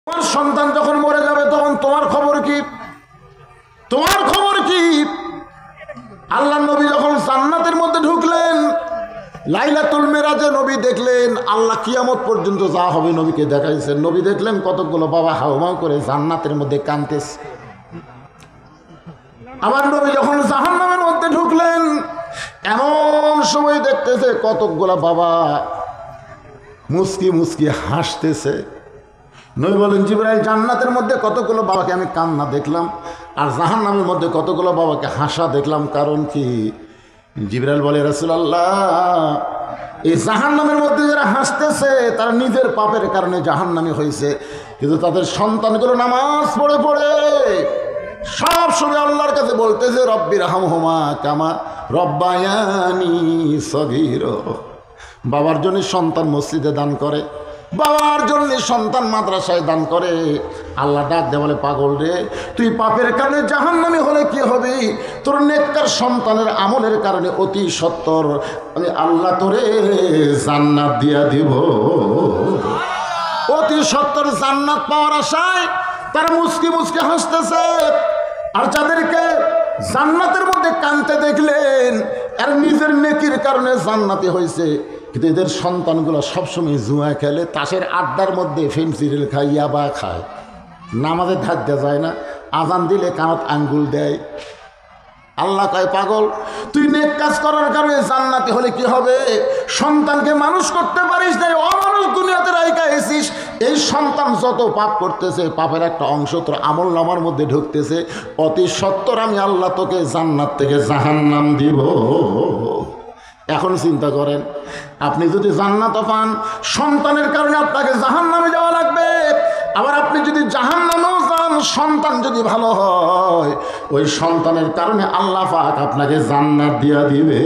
তোমার সন্তান যখন মরে যাবে তখন তোমার খবর কি? তোমার খবর কি? আল্লাহ নবী যখন জান্নাতের মধ্যে ঢুকলেন, লাইলাতুল মেরাজে নবী দেখলেন আল্লাহ কিয়ামত পর্যন্ত যা হবে নবীকে দেখাইছেন। নবী দেখলেন কতগুলো বাবা হাউমাউ করে জান্নাতের মধ্যে কাঁদতেছে। আমার নবী যখন জাহান্নামের মধ্যে ঢুকলেন, এমন সময় দেখতেছে কতগুলো বাবা মুস্কি মুস্কি হাসতেছে। নবী বলেন, জিবরাইল, জান্নাতের মধ্যে কতগুলো বাবাকে আমি কান্না দেখলাম আর জাহান্নামের মধ্যে কতগুলো বাবাকে হাসা দেখলাম, কারণ কি? জিবরাইল বলে, রাসূলুল্লাহ, এই জাহান্নামের মধ্যে যারা হাসতেছে তারা নিজের পাপের কারণে জাহান্নামী হয়েছে, কিন্তু তাদের সন্তানগুলো নামাজ পড়ে পড়ে সব সময় আল্লাহর কাছে বলতেছে, রব্বির হামহুমা কামা রব্বায়ানি সগীরা। বাবার জন্য সন্তান মসজিদে দান করে, বাবার জন্য সন্তান মাদ্রাসায় দান করে। আল্লাহ ডাক দে বলে, পাগল রে, তুই পাপের কারণে জাহান্নামী হলে কি হবে? তোর নেককার সন্তানের আমলের কারণে অতি সত্বর আমি আল্লাহ তোরে জান্নাত দিয়া দিব। অতি সত্বর জান্নাত পাওয়ার আশায় তারা মুস্কি মুস্কি হাসতেছে। আর যাদেরকে জান্নাতের মধ্যে কাঁদতে দেখলেন আর নিজের নেকির কারণে জান্নাতি হয়েছে, কিন্তু এদের সন্তানগুলো সবসময় জুয়া খেলে, তাসের আড্ডার মধ্যে ফেন্সিডিল খায়, ইয়াবা খায়, নামাজে ধার দেওয়া যায় না, আজান দিলে কানত আঙ্গুল দেয়। আল্লাহ কয়, পাগল, তুই নেক কাজ করার কারণে জান্নাতি হলে কি হবে? সন্তানকে মানুষ করতে পারিস নাই, অমানুষ দুনিয়াতে রাইখা এসিস। এই সন্তান যত পাপ করতেছে, পাপের একটা অংশ তোর আমল নামার মধ্যে ঢুকতেছে, অতি সত্বর আমি আল্লাহ তোকে জান্নাত থেকে জাহান্নাম দিব। এখন চিন্তা করেন, আপনি যদি জান্নাত পান, সন্তানের কারণে আপনাকে জাহান্নামে যাওয়া লাগবে। আবার আপনি যদি জাহান্নামেও যান, সন্তান যদি ভালো হয়, ওই সন্তানের কারণে আল্লাহ পাক আপনাকে জান্নাত দিয়া দিবে।